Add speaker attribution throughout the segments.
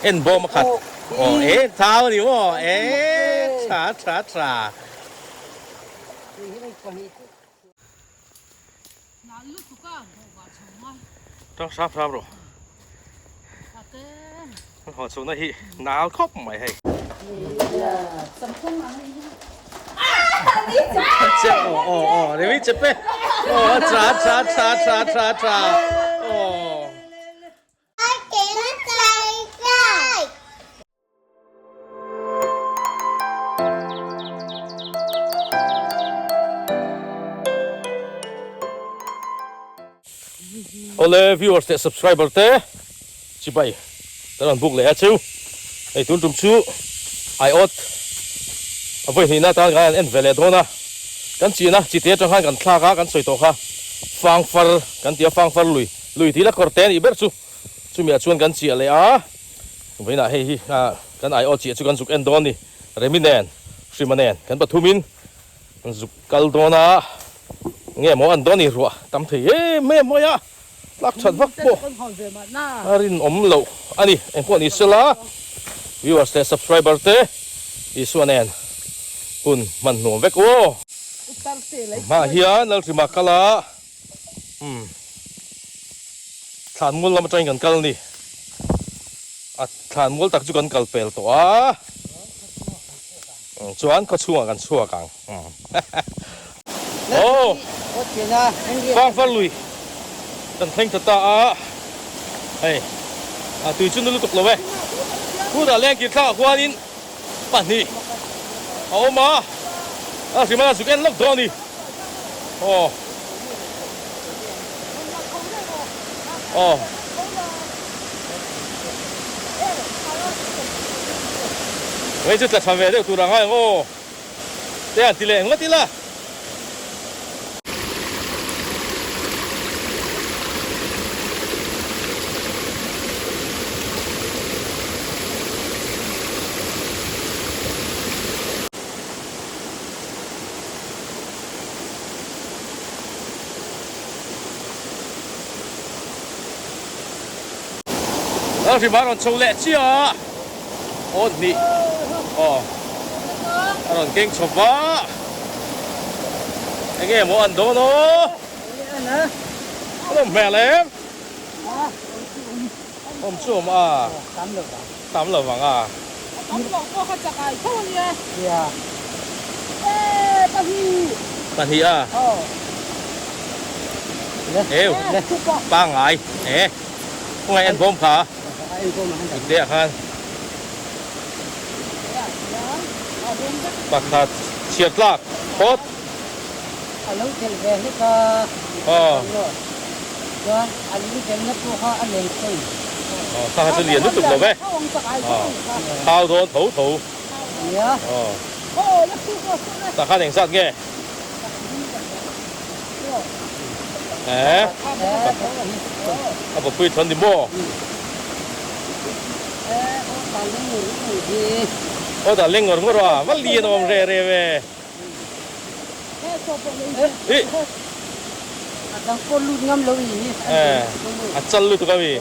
Speaker 1: เอ็นโบมาขัดโอ้เอ๊ะเท้าดิวะเอ๊ะช้าช้าช้าต้องซับซับหรอมันหอดสูงนะฮีหนาวครบไม่ให้เจ้าโอ้เดี๋ยวจะเป็นโอ้ช้าช้าช้าช้าช้าช้าโอ้โอเลวิวเตะ subscriber เตะชิบไปตอนบุกเลยฮะชิวไอ้ตุนจุ่มชูไออดเอาไปที่หน้าตากันเอ็นเวลเลโดนะกันจีนะจีเตะจังหันกันคลากกันสวยตัวค่ะฟังฟังกันเตียฟังฟังลุยที่ละคอร์เตนอีเบอร์ชูมีชวนกันจีอะไรไปนะเฮ้ยกันไออดจีจูกันสุกเอ็นโดนี่เรมินแนนชิมาแนนกันปฐุมินสุกกัลโดนะเงี้ยหมออันโดนี่รัวตำเทียแม่หมอยลักชัดวักโบอารินอมเหลวอันนี้เอ็งพวกนี้สละวิวเตะ subscriber เตะอีส่วนแนนคุณมันหนุ่มเวกโอมาเฮียนัลทิมากะลาฐานมูลเรามาใจกันกัลนี่ฐานมูลตักจุกันกัลเปลตัวจวนก็ชัวกันชัวกังโอ้ฟังลุยตันเพ่งตาเฮ้ยตื่นชุนลุกตกเลยเว้ยพูดอะไรกินข้าวกว่านี้ปั่นนี่เอามาสิมาสุกเอ็นล็อกตัวนี่โอ้ไม่จุดละชาวเวเดอร์ตัวรังไงโอ้เดี๋ยวตีเล่งมาตีละแล้วที่มาเราโชว์เละเชียโอ้นี่เราเก่งชอบว่าไอ้เงี้ยหมออันโดโน่ก็แม่เล็มผมช่วยมาตามเหลือวังตามเหลือก็เขาจะไอ้เท่านี้ปันทีเอวปังไงพวกไงอันผมขาเด็กกันปักขาดเฉียดลากโคตรอันนี้เป็นเรื่องก็อันนี้เป็นนักผู้อันนี้สิถ้าจะเรียนรู้สึกหรือไม่เท้าโดนถูแต่ข้าเองสัตว์ไงเอาไปพูดทันดิโม่โอ้แต่เล่งก่อนก็รอว่าเรียนอมเร่เว้ย
Speaker 2: ต้องคนลุ้นงำเลยนี่
Speaker 1: จันลุ้นตัวกันวี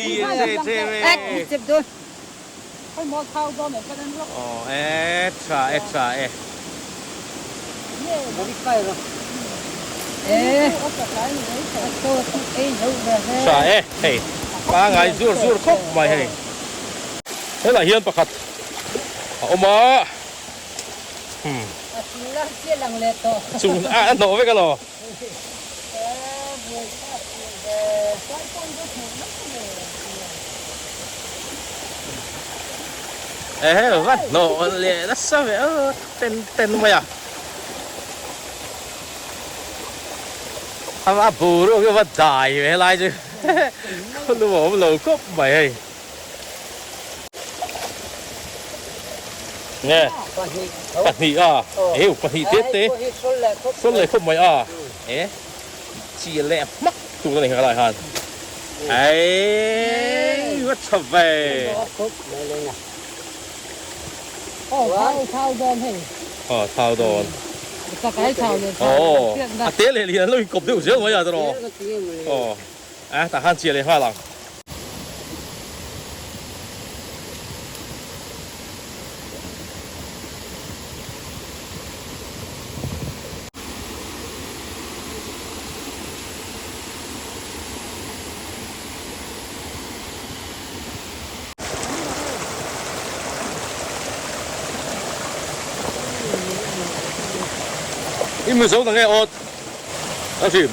Speaker 1: ลีเท่เว้ย
Speaker 2: เจ็บด้วยให้หมอเท้าโดนเหมือนกันนั่นหรอ
Speaker 1: เอ็กซ์ตร้า
Speaker 2: เนี่ยบริไฟหรอ
Speaker 1: ใช่เฮ้ยป้าไงซูร์ครบไม่เฮ้ยเฮ้ยหลายเฮียนประคัดเอามาจูนโน้ไปกันหรอว่าโน้เลยนั่นสิเต้นมาอ่ะทำอาบูรุก็ว่าได้ไม่ไรจ้ะคนรู้ว่าเราก็ไม่เนี่ยปัดหนีปัดหนีเต้ส้นเลยคุ้มไหมจีเล่มักตัวนี้อะไรฮะวัดชอบไป
Speaker 2: เท้าโดนให้
Speaker 1: เท้าโดน
Speaker 2: ta cái chào rồi
Speaker 1: ồ
Speaker 2: chuyện
Speaker 1: à
Speaker 2: đó
Speaker 1: té lệ liền nó cộp được chứ mấy giờ rồi ồ à ta han chia lại hai lần你们手等下我，那是。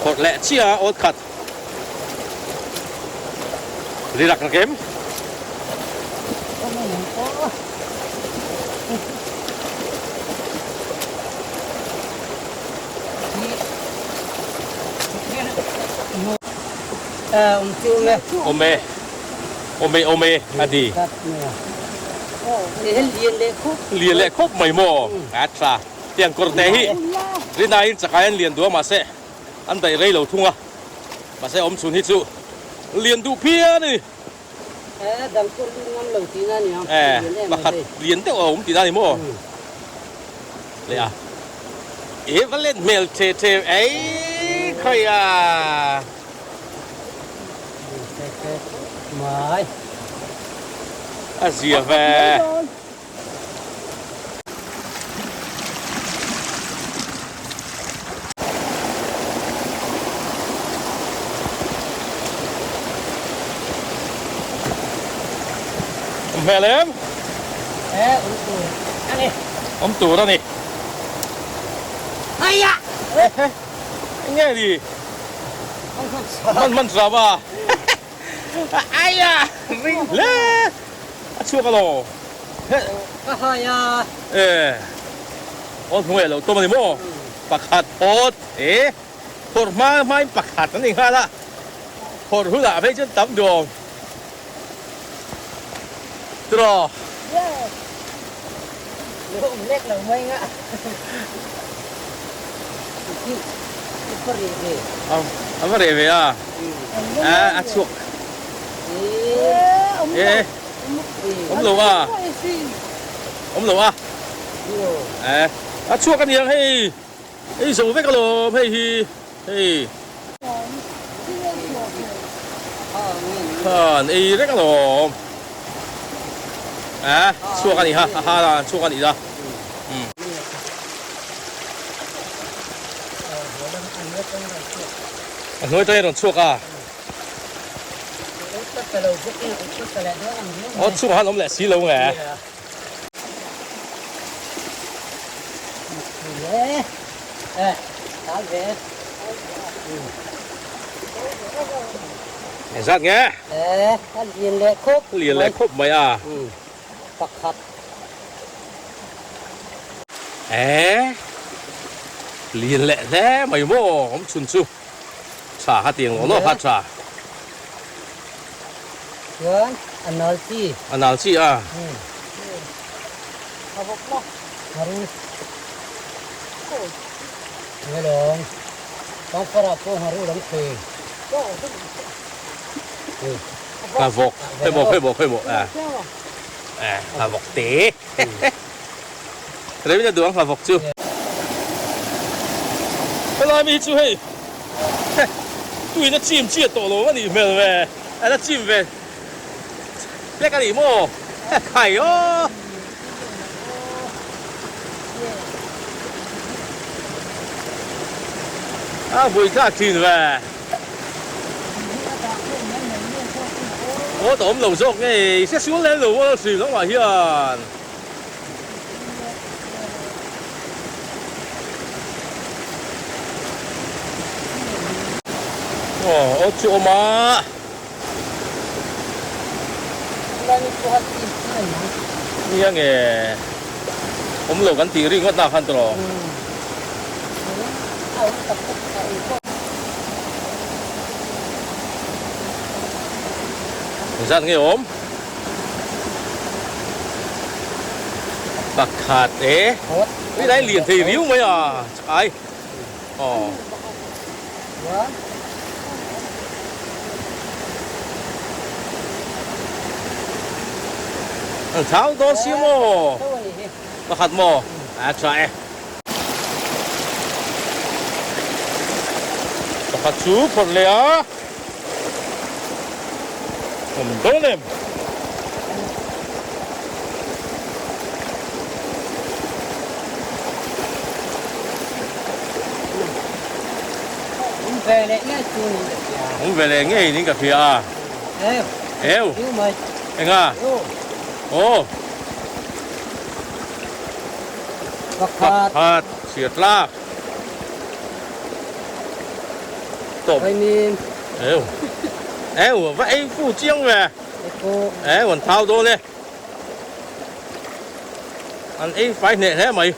Speaker 1: ขดแหละเชี่ยอดขัดรีรักนะเกม
Speaker 2: có mấy người có tiêu nè
Speaker 1: โอเมโอเมอดี
Speaker 2: cắt nè để liền để khúc
Speaker 1: เรียนแหละครบไม่หมออัตราเตียงกรเตหิรีนายจะการเรียนตัวมาเสอันใดไรเหล่าทุ่งอ่ะมาเสอมสุนฮิจุเรียนดูเพี้ยนี่
Speaker 2: đằng cô đi ngâm lẩu tí ra nhỉ
Speaker 1: แอบมาขัดเรียนเต้าผมตีได้หมอเลยอ่ะเอ๊ะวันเล่นเมลเทเทเอ้ใครอ่ะ
Speaker 2: mời
Speaker 1: อาเซียแฟ แม่เล็ม
Speaker 2: ăn đi
Speaker 1: ผมตู่แล้วนี่
Speaker 2: ai ạ
Speaker 1: ง่ายดี
Speaker 2: không không sợ
Speaker 1: มันสบายไอ้ยะริงเล่ชั่วกันหรอ
Speaker 2: có hơi
Speaker 1: เออโอ้ทุ่งเอ๋เราตัวมันดิโม่ปักขัดโพดเอ๊ะโพดมาไม่ปักขัดนั่นเองฮะละโพดหุ่นละไม่ใช่ตั้มดวงตรอ
Speaker 2: lúc lết là mấy ngã có gì gì
Speaker 1: เอามาเรียบอ่ะชั่วเอ๊ะผมรู้ว่าผมรู้ว่าชั่วกันยังให้สูบไปกันหรอให้看你这个咯，ชั่วกันอีก哈啦，ชั่วกันอีกละอันนี้ตัวนี้ต้องชั่วกันอ๋อชั่วกันล้มแหละสีล้มไงสัตว์ไง
Speaker 2: liền lệ khúc
Speaker 1: เรียนอะไรครบไหมอ่ะ
Speaker 2: ปักขัด
Speaker 1: เรียนแหละแท้ไม่โม่ผมชุนชูชาหาเตียงหลอกพัดชา
Speaker 2: Vâng, ăn nói chi
Speaker 1: อันนั้นสิอ่ะ
Speaker 2: harus melong kau para po harus lang pe
Speaker 1: กระบอกให้บอกกระบอกเต๋อะไรไม่จะดูกระบอกจูอะไรไม่จูให้ดู那จิ้มจิ้ม多了วะนี่没有呗那จิ้ม呗เล็กกันอีโม่ไข่อ๋อ不会卡近呗我度咁露宿嘅，識少靚路喎，船攏話去啊！哦，我做我媽，
Speaker 2: Lagi kuhat ini
Speaker 1: 呢樣嘅，我咁露緊地呢，我打翻到咯。 Giật nghe ốm bạc hạt ế cái đấy liền thì ríu mấy à ai 差唔多少麼？不黑麼？try。不黑豬破了，唔多呢。
Speaker 2: về lại nghe chuông được
Speaker 1: không về lại nghe những cà phê à? Eo.
Speaker 2: yêu mày
Speaker 1: Anh à? Ồ.
Speaker 2: bạc
Speaker 1: Hạt xiết la. Tôm.
Speaker 2: mình
Speaker 1: Eo. Eo vậy phụ chiêng về.
Speaker 2: cô
Speaker 1: Eo còn thao đô nè. Anh ấy phải nệ thế mày.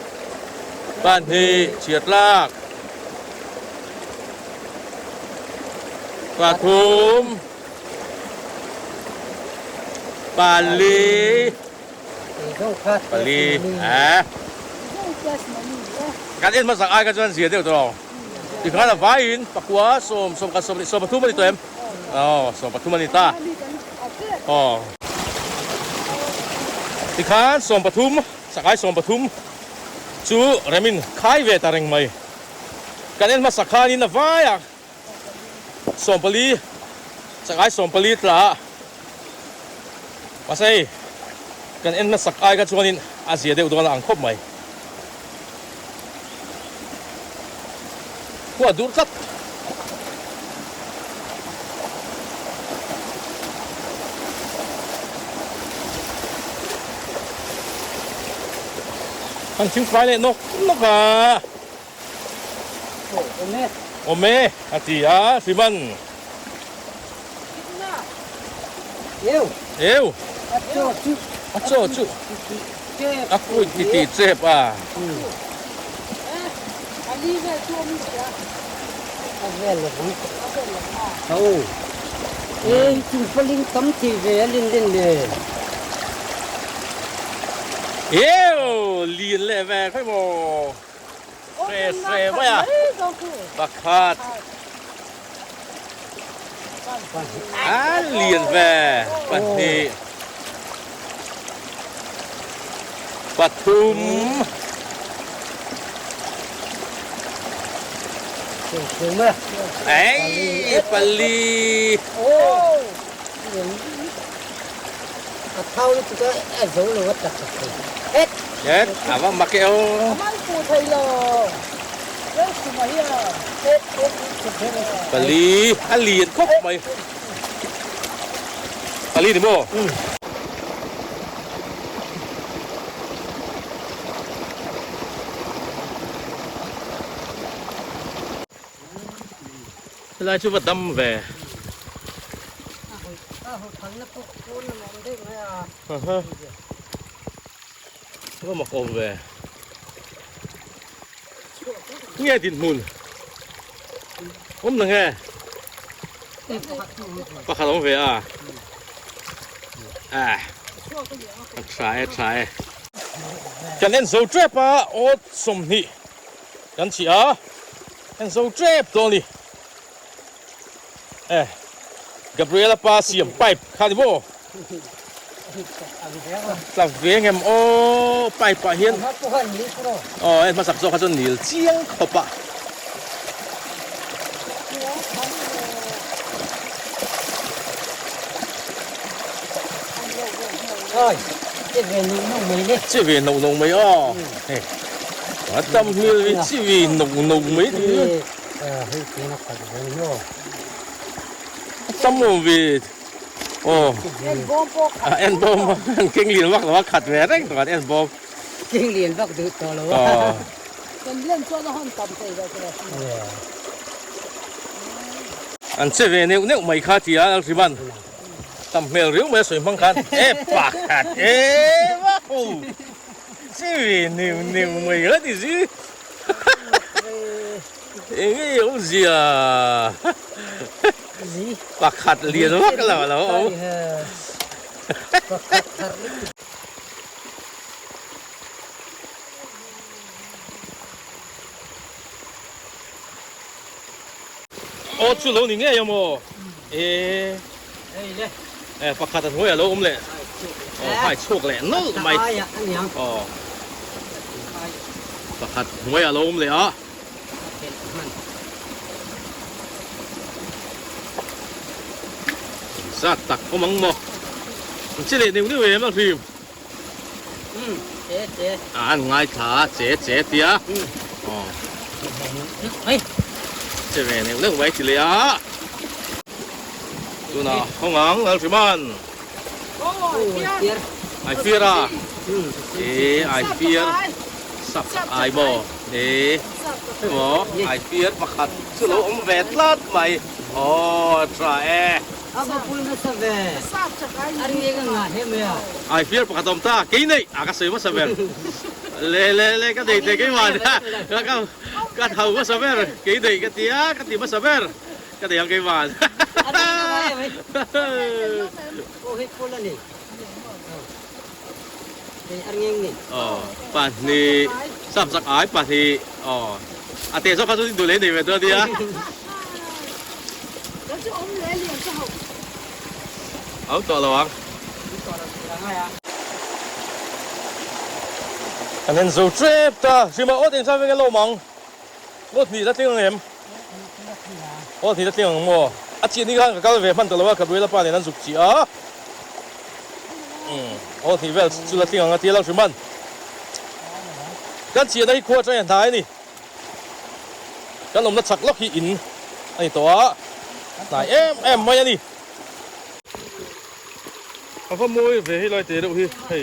Speaker 1: Bạn thì xiết la. Và thùm bà lì bà lì cái em mà sang ai cái chuyện gì đấy rồi thì khá là vãi in bạc quá xôm cả xôm bạc thùm mà đi tụi em xôm bạc thùm mà đi ta thì khá xôm bạc thùm sang ai xôm bạc thùm chú remin khai về ta rèn mày cái em mà sang khai in là vãi à xôm bạc lì sang ai xôm bạc lì là Masay, kan en masak ay ka chuanin Asia de udon ang khop mai. Wa dur kat. Ang ting fry le no ka. Ome, ati ya, siman. Eu. Acho. Aku titi cep ah.
Speaker 2: chúng phải linh cấm thì về linh nè
Speaker 1: Eu, liền lẹ về phải mồ. Xe vậy à? Bạc hạt. Liền về bạn thì bạc thùm ấy Bali
Speaker 2: thâu nó tụi cái dấu là vật hết
Speaker 1: chết à vâng mặc keo Bali liền khóc mày Bali đi mua lại chú vật đâm về có một ôm về nghe tin mùn ôm là nghe bác khá về trái cho nên dấu trép ốt xôm nị gắn chị nên dấu trép đó nị Gabriela pa siam pipe khá đi vô là về em pipe pa hiền em mà sắp cho khá cho nil chiang khop à
Speaker 2: rồi
Speaker 1: chỉ về nấu mấy quá tâm như chỉ vì nấu mấy thì tâm một vì en bom kinh liền vác là khát về đấy còn en bom
Speaker 2: kinh liền vác được to rồi kinh liền cho nó hơn tầm thế rồi
Speaker 1: anh sẽ về nếu mấy khát thì thì bạn tầm mèo riếu mấy sợi măng khát bạc khát wow chỉ vì nếu mấy cái thì gì cái yếu gì à bạc khát liền vác là đâu chú lâu nín nghe không mồ bạc khát thôi à lâu lệ อ๋อให้โชคแหละนู่นไม่
Speaker 2: ai ạ anh nhỉ
Speaker 1: อ๋อประคัดหวยอารมณ์เลยอ่ะสัตว์ตักก็มังหมอมันเฉลี่ยนิ้วนี่เว้ยมั้งทีม
Speaker 2: chế
Speaker 1: อ่านง่ายขาเจ๊เจ๊เตี้ยอ๋อ
Speaker 2: ấy
Speaker 1: เจ๊เว้ยนิ้วเรื่องไว้สิเลยอ่ะดูนะห้องอังแล้วสิมัน
Speaker 2: tiền
Speaker 1: I fear อ่ะI fear สับไอ้บ่ไม่บ่ I fear ประคัดสุโลอมเวทลาดใหม่อ๋อทราเอ
Speaker 2: apa pun masa be hari ini kan nggak hem ya
Speaker 1: I fear pakatom ta kini ni aga sui ma saber le ka dei te ke man ka thau ma saber ke dei ka tia ka ti ma saber ka dei ang ke man
Speaker 2: ada yang lain oh hit pula nih ini hari ini
Speaker 1: oh pan ni sap sak ai pan ni oh ate so ka su du le ni me do diaเอาต่อระวังอันนั้นสูเจ็บจ้ะชิมาโอ๊ตเองใช่ไหมกันโลมังโอ๊ตนี่จะเตี้ยงเอ็มโอ๊ตนี่จะเตี้ยงมั้งอาชีพนี้กันก็เวมันตลอดกับเวลาป่านนี้นั่นสุกี้อ่ะโอ๊ตนี่เวลสุดเตี้ยงอ่ะเตี้ยแล้วชิมันกันเชียร์ได้ขวดใจเห็นท้ายนี่กันลมนัดฉักล็อกหินไอ้ตัวไหนเอ็มมาอย่างนี้เอาข้อมูลvềให้ลอยเตะดูพี่เฮ้ย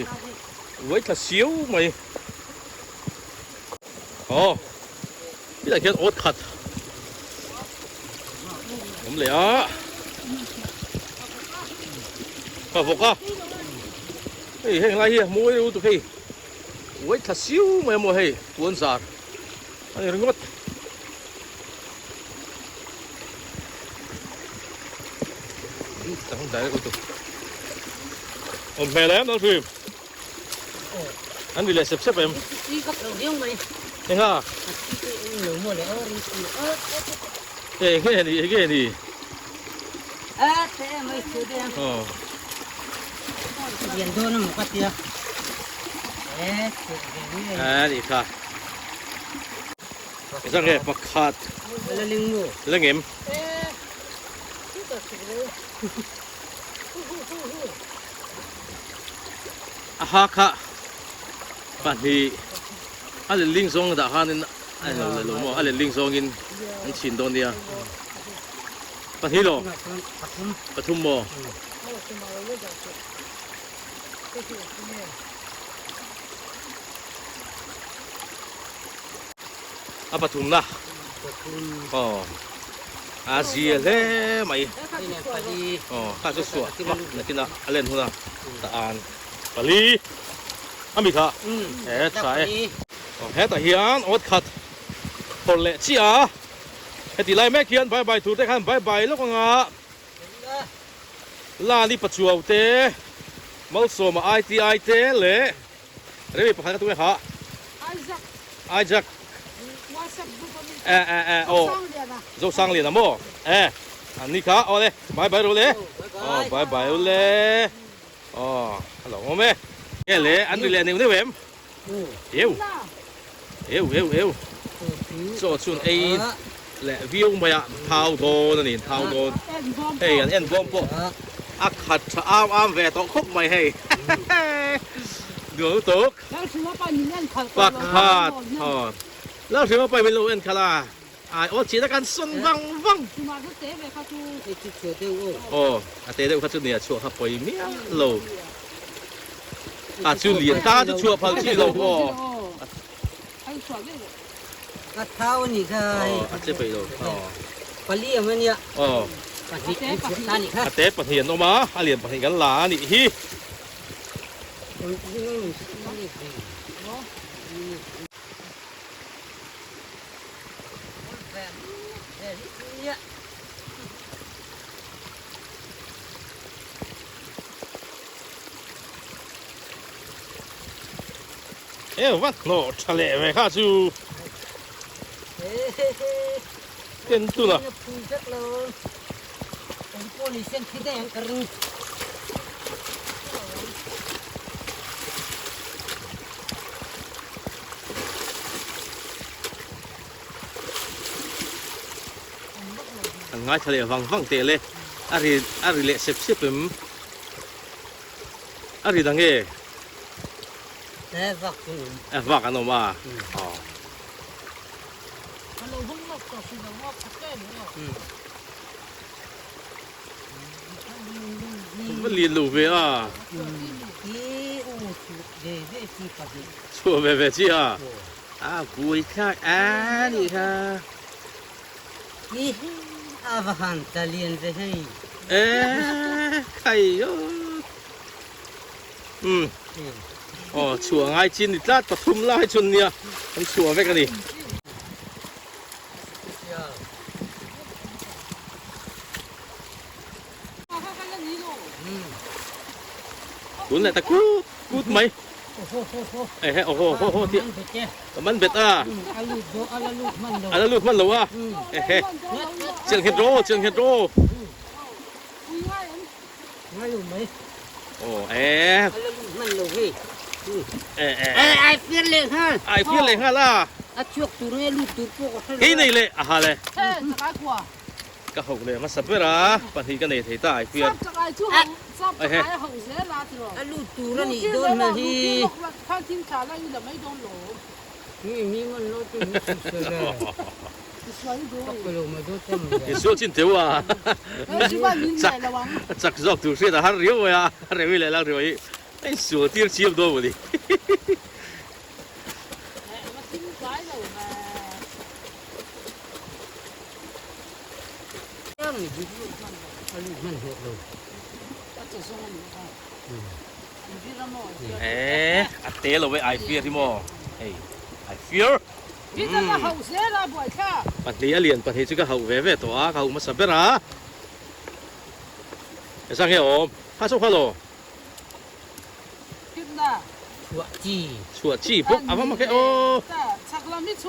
Speaker 1: ไว้ถ้าเสียวไหมอ๋อพี่ได้แค่อดขัดผมเลยอ่ะก็บอกว่าเฮ้ยเฮ้ยอะไรเฮียมูยดูตัวพี่ไว้ถ้าเสียวไหมมัวเฮ้ยกวนสาดอันนี้เรื่องวัดตั้งใจแล้วกูตัวผมแพ้แล้วน้องฟิล์มอันนี้เลยเซ็บๆเอ็ม
Speaker 2: đi gặp đầu riêng mày
Speaker 1: ยังอ่ะ
Speaker 2: nhiều mùa này đi
Speaker 1: เอ้ยแค่นี้แค่นี้
Speaker 2: thế mày chưa đi
Speaker 1: อ๋อ
Speaker 2: điền thôi nó một phát tiền thế
Speaker 1: อันนี้ค่ะสังเกตประคัด
Speaker 2: là linh mù
Speaker 1: เรื่องเอ็มอาฮะค่ะปัจจุบันอะไรลิงซองด่าฮันนี่อะไรเราเลยรู้มั้งอะไรลิงซองกินอันชินโดนเดียปัจจุบันปทุมบ่อ่ะปทุมนะอ๋ออาเซียเลยไหม อ๋อข้าจะสวดที่มันกินอะไรนู่นน่ะตะอานปลีอามิค่ะเฮ้ยใส่เฮ้ยแต่เฮียนอดขัดคนเละชี้อ่ะเฮ้ยตีไรแม่เขียนใบถูกได้ขั้นใบแล้วก็งะลานี่ปัจจุบันเตะมาสวมไอเตะเละเรื่องประคันกันตัวไหมฮะไอจักโอ้โจสังเลียนนะโมอันนี้ค่ะเอาเลยใบรู้เลยอ๋อใบรู้เลยอ๋อฮัลโหลโมเม่เฮ้ยเลยอันนี้เลยนี่เว้ยเอวโจชุนไอ้แหละวิวมาอะเท้าโดนนี่เท้าโดนเฮ้ยอันเอ็นบอมปะอักขัดอ้ามเวทคุกไม่ให้เดี๋ยวตกปักขาดอ๋อแล้วถึงว่าไปเป็นโลเอ็นคาราโอ้ชีตกันส่งวังโอ้อาเตเด็กเขาจะเนี่ยชัวร์เขาไปเมียโลชูเหรียญตาจะชัวร์พังชีโลโอ้
Speaker 2: thao nhỉ cái
Speaker 1: อาเตไปโลอ๋อ
Speaker 2: pali mà nhỉ
Speaker 1: อ๋อ
Speaker 2: pali ta nhỉ
Speaker 1: อาเตปะเทียนออกมาอาเหรียญปะเทียนกันหลานี่ฮี เอ้วัดโนทะเลไปข้าชูเป็นตัวละ
Speaker 2: Polisi yang kita yang kering.
Speaker 1: ngay thale vang vang te le ari le sep sep ari dange
Speaker 2: vak tu
Speaker 1: va kan ma
Speaker 2: kalau hung mak tu sudah mak pakai
Speaker 1: มันเรียนรู้ไปอ่ะชัวร์แบบนี้อ่ะกูอีกค่ะนี่ค่ะ
Speaker 2: นี่อาบหันตะเลียนไปให้
Speaker 1: ใครอ๋อชัวร์ง่ายจริงนี่ลาดปทุมลาให้ชนเนี่ยมันชัวร์ไปกันดิคุณเนี่ยตะกูดไหมโอ้โหที่มันเบ็ดอาลูดมันเหรอวะเชียงเฮโด
Speaker 2: ไม่รู้ไหม
Speaker 1: โอ้
Speaker 2: มันรู้เฮ้ไอเฟียนเลยฮะ
Speaker 1: ล่ะ
Speaker 2: ช่วงตัวนี้ลูกตัวพวก
Speaker 1: ที่นี่เลยอะไร
Speaker 3: จะไปกว่า
Speaker 1: ก็หกเลยมาสับเปล่าปัญหากันในที่ใต้เฟียน
Speaker 3: จะไปช่วงซับจะไปหงเสียลาทีหรอ
Speaker 2: ลูกตัวนี่โดนมาที่
Speaker 3: ถ้าทิ้งขาแล้วยังไม่โดนหลง
Speaker 2: มีมันโลตัวนี้สุดเลยไปลงมาดูเต็มเลย
Speaker 1: 你说真对啊จักจอกตัวเสียแต่หาเรียวอ่ะเรียวเลยล่ะเรียวไอ้สัวที่เชียบตัวดิ
Speaker 2: มันหกเลย
Speaker 1: อัดเตะเราไปไอเฟียที่มอไอเฟีย
Speaker 3: พี่จะมาหงเสียลาบ่อยค่ะ
Speaker 1: ปัจจัยเรียนปัจจัยก็เขาเว่ตัวเขามาสับเปล่าไอ้สังเกตข้าส่งข้าโลชัวจีปุ๊บอะไรมาแค่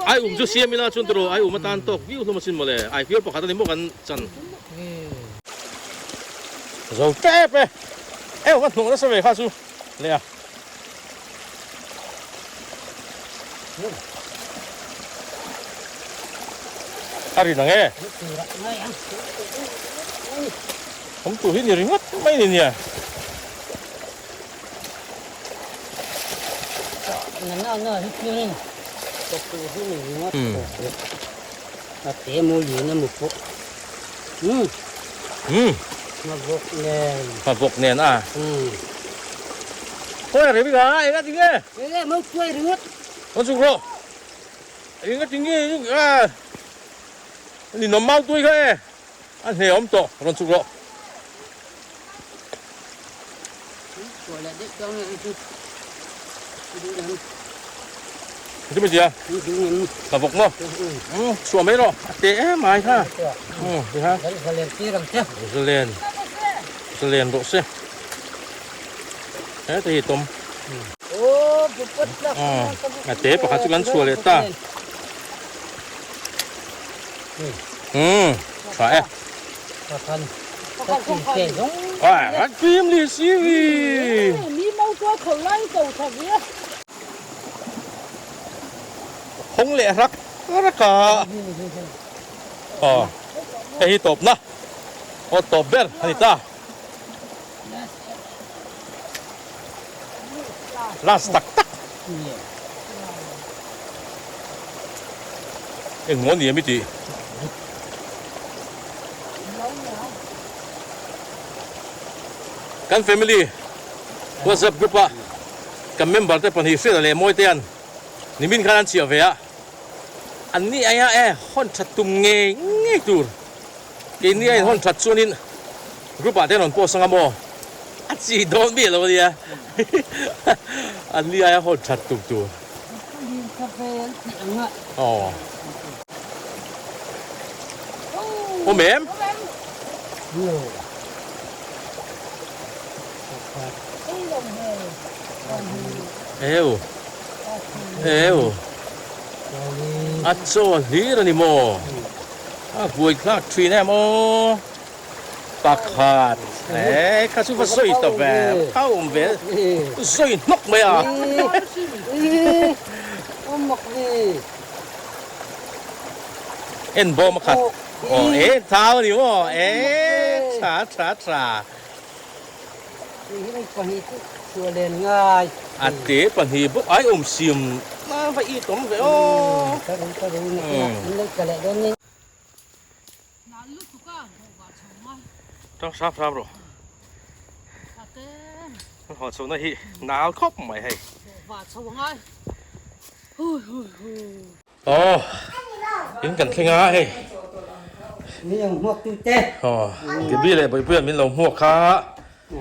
Speaker 1: ไอ้จะเสียมิลาชนตัวไอ้มาตันตกวิวลงมาชิมมาเลยไอ้เฟียปกตินี่มันกันจันเราแก้ไปมันหนุ่มแล้วสมัยข้าสู้เลยอ่ะอะไรนั่งผมตัวที่นี่ริงวัดไม่เนี่ย
Speaker 2: นั่นที่นี่ตัวที่นี่ริงวัดเตะมูลีนะมุก
Speaker 1: มาบกเนียนโอ้ยอะไรพี่กาไอ้ก็จริง
Speaker 2: มันช่วยรึ
Speaker 1: มันสุกโรไอ้ก็จริงจุกนี่น้ำเมาตัวเขาอันเหนียวมันโตมันสุกโรที่ไม่เจียมาบกเนาะชัวร์ไหมหรอเตะมาค่ะดีฮะเรียนรถเสียแต่ที่ต้มเตะประคับจุกันชัวร์เลยตาใช่ฟิล์มลิซีวี
Speaker 3: มีเมาตัวเขาไล่เก่าทำเนี้ย
Speaker 1: คงเละรักกะไอ้ตบนะตบเบอร์ฮันนี่ตาลาสตักงอนเนี่ยไม่ดีกันแฟมิลี่วอทส์อัพกรุ๊ปกันเมมเบอร์แต่ปัญหาเสียอะไรมวยเตียนนี่มินขนาดเชียวเวียอันนี้ไอ้คนชัดตุ้มเงี้ยตัวกินนี่ไอ้คนชัดส่วนนี้รูปแบบที่นนโพสังกโมอัดสีโดนเบี้ยแล้วเนี่ยอันนี้ไอ้คนชัดตุ้มตัวโอ้แม่อัดโซ่ลีระนี่โมบุยคลาดทรีแน่โมปากขาดข้าสู้ว่าสวยตัวแบบเข้าแบบสวยนกไหมอ่ะเอ็นบอมาขัด哦，哎，操你哦，哎，查，
Speaker 2: นี่ไม่ปนีตัวเล่นง่าย
Speaker 1: 啊爹，本地不哎，我们是那不一懂的哦。
Speaker 2: ก็รู้นี่เล็กกระเล่นนี่
Speaker 3: 哪路不干我把虫啊，
Speaker 1: 张啥不？
Speaker 3: 阿爹，
Speaker 1: 我从那去拿壳唔系。
Speaker 3: 我把虫啊，
Speaker 1: 哦，影緊傾下嘿。
Speaker 2: นี่ยังหัวตุ้งเต้
Speaker 1: 哦，隔壁咧不要面龍膜卡。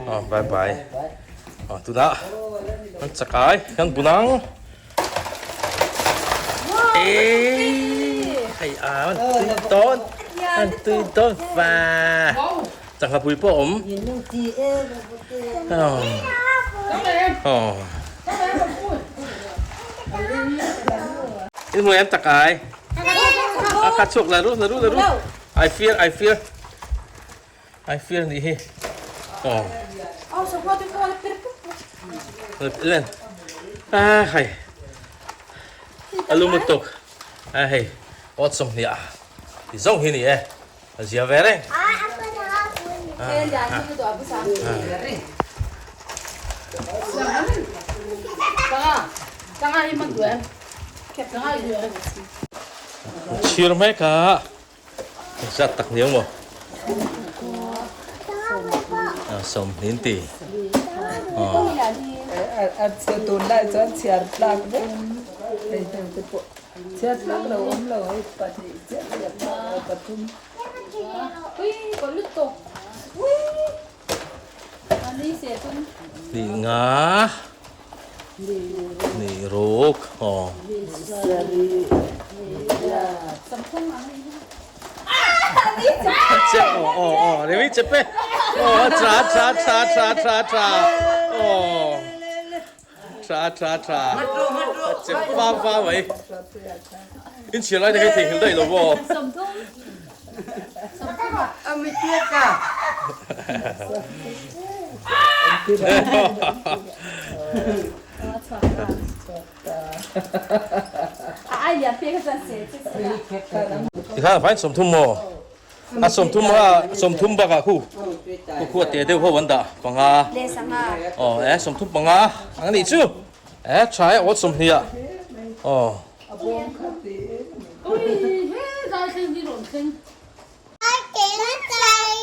Speaker 1: 哦，拜拜。哦，到啦。咁隻解，咁不能。誒，係啊，對ต้นฟ้าจังหวะปุยป้อม
Speaker 2: ยินยังจีเอ๊ะ
Speaker 1: อ๋อini mau em tak ai akan cuk lalu I fear ni oh lên hay alumatok hay ot som ni di zong hi ni Asia vere
Speaker 3: Tengah iman gue, tengah gue.
Speaker 1: cheer mai ka sa tak niyo mo som ninti
Speaker 4: ăn siêu tồn lại cho chèn lạc đấy đây đây cái bộ chèn lạc là ốm là ấy và thì chèn lạc là tập trung
Speaker 3: Ui, có lứt tục. Ui, anh đi xe tung.
Speaker 1: ni nga ni rok oh Chep, để biết chep ấy. Tra. Tra. Chep pha vậy. In chỉ lại cái tình hình đây rồi bo.
Speaker 3: Sầm thung.
Speaker 2: à mình chưa cả
Speaker 3: Ai ya phía cái xe.
Speaker 1: Thì khá phải sum thum mo. Sum thum ba ka khu. Khu tiệt đều ho vấn đa. Bằng à. Sum thum bằng à. Anh đi chứ. Try what sum here.
Speaker 3: Ui, thế ra sinh đi lộn sinh.
Speaker 5: Ai kể nó chạy